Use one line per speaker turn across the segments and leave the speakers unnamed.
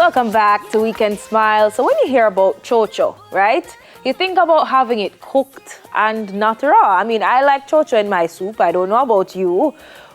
Welcome back to Weekend Smile. So when you hear about Chocho, right, you think about having it cooked and not raw. I mean, I like Chocho in my soup. I don't know about you.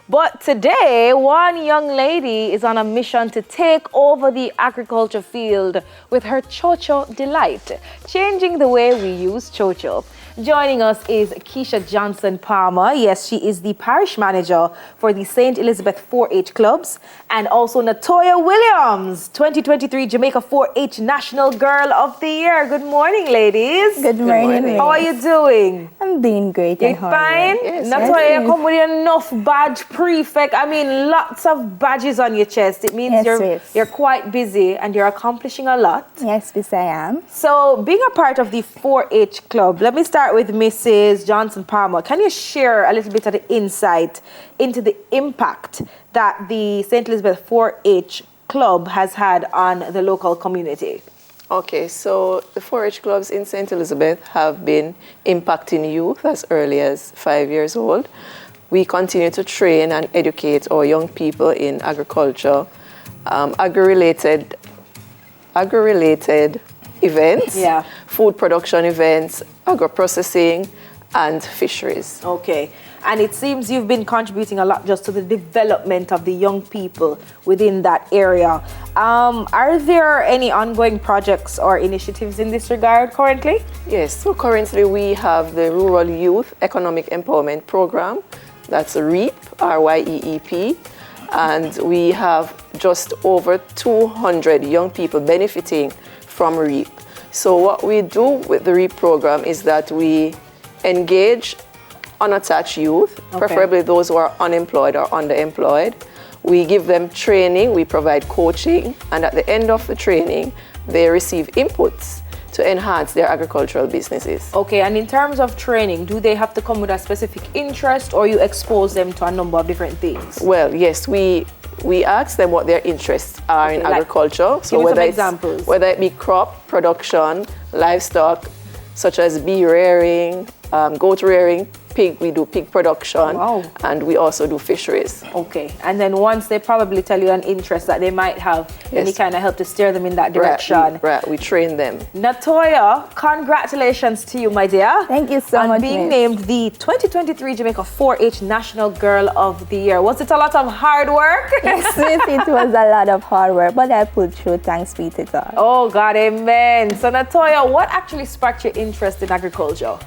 But today, one young lady is on a mission to take over the agriculture field with her Chocho delight, changing the way we use Chocho. Joining us is Keisha Johnson-Palmer. Yes, she is the parish manager for the St. Elizabeth 4-H clubs, and also Natoya Williams, 2023 Jamaica 4-H National Girl of the Year. Good morning, ladies.
Good morning.
How are you doing?
I'm doing great.
You're fine?
Yes,
Natoya, you come with enough badge prefect. I mean, lots of badges on your chest. It means you're quite busy and you're accomplishing a lot.
Yes, I am.
So, being a part of the 4-H club, let me start with Mrs. Johnson-Palmer. Can you share a little bit of the insight into the impact that the St. Elizabeth 4-H club has had on the local community?
Okay, so the 4-H clubs in St. Elizabeth have been impacting youth as early as 5 years old. We continue to train and educate our young people in agriculture, agri-related events, food production events, agro-processing, and fisheries.
Okay. And it seems you've been contributing a lot just to the development of the young people within that area. Are there any ongoing projects or initiatives in this regard currently?
Yes, so currently we have the Rural Youth Economic Empowerment Program. That's REEP, R-Y-E-E-P. And we have just over 200 young people benefiting from REEP. So what we do with the REEP program is that we engage unattached youth, preferably those who are unemployed or underemployed. We give them training, we provide coaching, and at the end of the training, they receive inputs to enhance their agricultural businesses.
Okay, and in terms of training, do they have to come with a specific interest or you expose them to a number of different things?
Well, yes, we ask them what their interests are in agriculture.
So whether examples.
Whether it be crop production, livestock, such as bee rearing, goat rearing, pig, we do pig production, and we also do fisheries.
Okay, and then once they probably tell you an interest that they might have, any kind of help to steer them in that direction.
Right, we train them.
Natoya, congratulations to you, my dear.
Thank you so much.
On being named the 2023 Jamaica 4-H National Girl of the Year. Was it a lot of hard work?
Yes, it was a lot of hard work, but I pulled through, thanks be to God.
Oh, God, amen. So, Natoya, what actually sparked your interest in agriculture?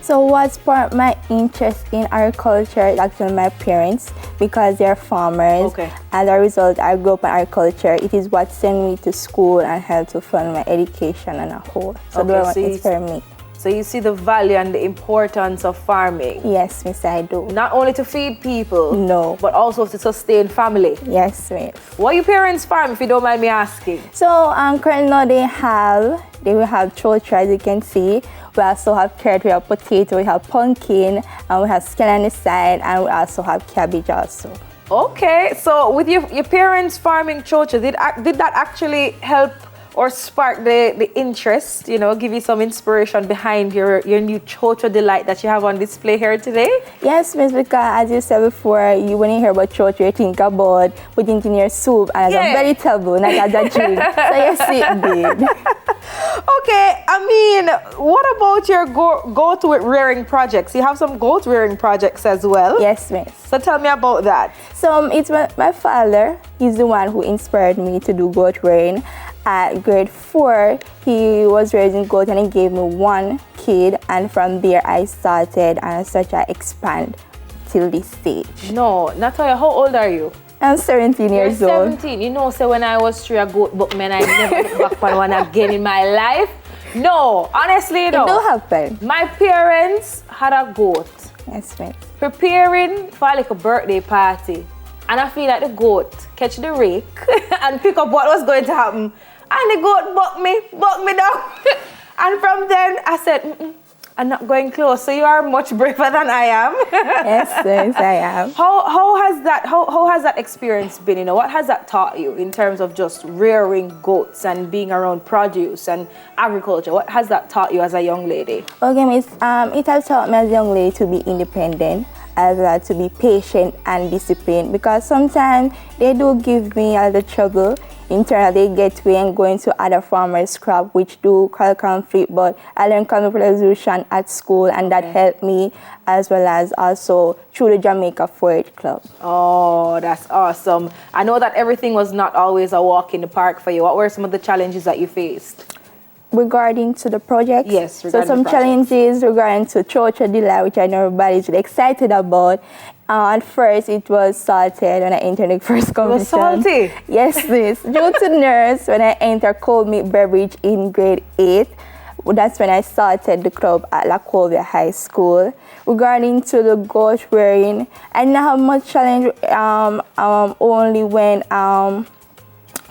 So what sparked my interest in agriculture is actually my parents, because they're farmers.
Okay.
As a result, I grew up in agriculture. It is what sent me to school and helped to fund my education and a whole. So that was inspired me.
So you see the value and the importance of farming?
Yes, miss, I do.
Not only to feed people,
no,
but also to sustain family.
Yes, miss.
What your parents farm, if you don't mind me asking?
So currently now they will have Chocho, as you can see. We also have carrot, we have potato, we have pumpkin, and we have scallion on the side, and we also have cabbage also.
Okay, so with your parents farming Chocho, did that actually help or spark the interest, you know, give you some inspiration behind your new Chocho delight that you have on display here today?
Yes, miss, because as you said before, when you hear about Chocho, you think about putting it in your soup, and it's a vegetable, not as a drink. So yes, it did.
Okay, I mean, what about your goat rearing projects? You have some goat rearing projects as well?
Yes, miss.
So tell me about that.
So it's my father. He's the one who inspired me to do goat rearing. At grade 4, he was raising goat and he gave me one kid, and from there I started and I expand till this stage.
No, Natoya, how old are you?
I'm 17 years old.
17. You know, so when I was 3, a goat book, man, I never look back on one again in my life. No, honestly, no.
It do happen.
My parents had a goat.
Yes, ma'am.
Preparing for like a birthday party. And I feel like the goat catch the rake and pick up what was going to happen. And the goat bucked me down. And from then I said, I'm not going close. So you are much braver than I am.
Yes, I am.
How has that experience been? You know, what has that taught you in terms of just rearing goats and being around produce and agriculture? What has that taught you as a young lady?
Okay, miss, it has taught me as a young lady to be independent. as well to be patient and disciplined, because sometimes they do give me a little trouble in terms they get away and going to other farmers' crop, which do cause conflict, but I learned conflict resolution at school, and that helped me, as well as also through the Jamaica 4-H Club.
Oh, that's awesome. I know that everything was not always a walk in the park for you. What were some of the challenges that you faced?
Regarding to the project?
Yes,
so
regarding
some
the projects.
challenges regarding to Chocho Delight, which I know everybody's really excited about. At first, it was salted when I entered the first competition.
It was salty?
Yes, miss. Due to nerves, when I entered cold milk beverage in grade 8, that's when I started the club at La Colvia High School. Regarding to the goat wearing, I didn't have much challenge, only when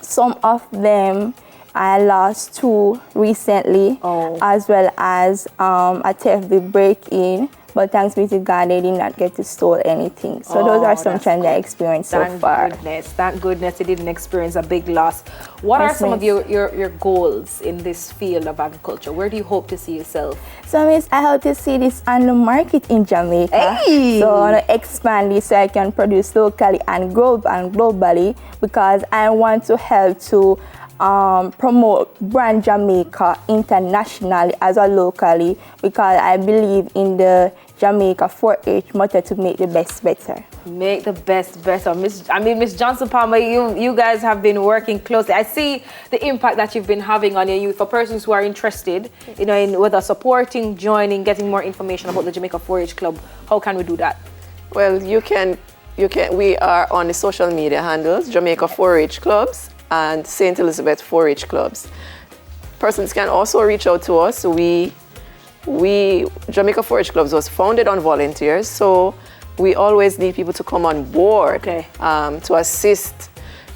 some of them I lost 2 recently, as well as a theft break-in. But thanks be to God, they did not get to steal anything. So those are some challenges I experienced so far.
Thank goodness you didn't experience a big loss. What are some of your goals in this field of agriculture? Where do you hope to see yourself?
So miss, I hope to see this on the market in Jamaica.
Hey.
So I want to expand this so I can produce locally and globally, because I want to help to promote brand Jamaica internationally as well locally, because I believe in the Jamaica 4-H motto to make the best better.
Make the best better. Miss Johnson Palmer, you guys have been working closely. I see the impact that you've been having on your youth. For persons who are interested, in whether supporting, joining, getting more information about the Jamaica 4-H Club, how can we do that?
Well, you can. We are on the social media handles, Jamaica 4-H Clubs and St. Elizabeth 4-H Clubs. Persons can also reach out to us. Jamaica 4-H Clubs was founded on volunteers, so we always need people to come on board to assist,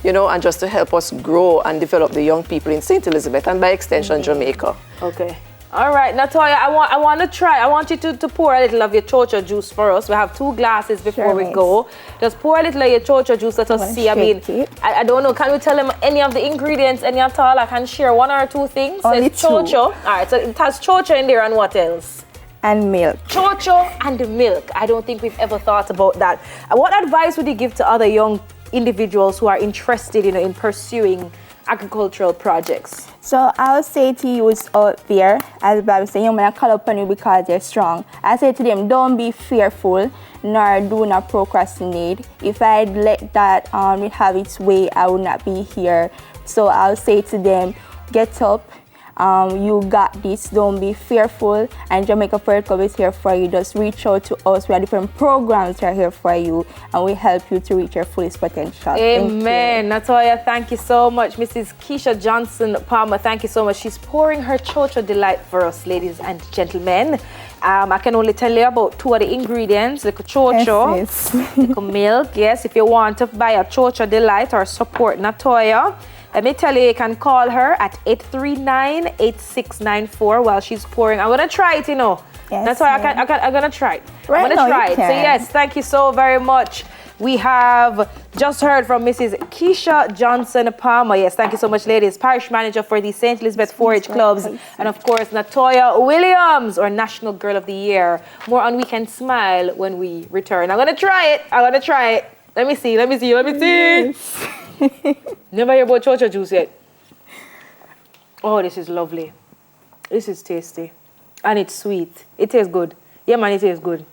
and just to help us grow and develop the young people in St. Elizabeth and by extension Jamaica.
Okay. All right, Natoya, I want to try. I want you to pour a little of your Chocho juice for us. We have 2 glasses before we go. Just pour a little of your Chocho juice. Let us see. I don't know. Can we tell them any of the ingredients, any at all? I can share 1 or 2 things.
Only 2.
Chocho. All right, so it has Chocho in there, and what else?
And milk.
Chocho and milk. I don't think we've ever thought about that. What advice would you give to other young individuals who are interested in pursuing agricultural projects?
So I would say to you out there, as Bob said, young men call upon you because they're strong. I say to them, don't be fearful, nor do not procrastinate. If I'd let that have its way, I would not be here. So I'll say to them, get up. You got this, don't be fearful, and Jamaica 4-H Club is here for you. Just reach out to us. We have different programs that are here for you, and we help you to reach your fullest potential.
Amen. Natoya, thank you so much. Mrs. Keisha Johnson Palmer, thank you so much. She's pouring her Chocho Delight for us, ladies and gentlemen. I can only tell you about 2 of the ingredients, little Chocho, little milk. Yes, if you want to buy a Chocho Delight or support Natoya, let me tell you, you can call her at 839-8694 while she's pouring. I'm going to try it, Yes, that's why I'm going to try it. I'm going to try it. So yes, thank you so very much. We have just heard from Mrs. Keisha Johnson Palmer. Yes, thank you so much, ladies. Parish Manager for the St. Elizabeth 4-H Clubs. And of course, Natoya Williams, or National Girl of the Year. More on Weekend Smile when we return. I'm going to try it. Let me see. Yes. Never hear about Chocho juice yet. Oh, this is lovely. This is tasty. And it's sweet. It tastes good. Yeah, man, it tastes good.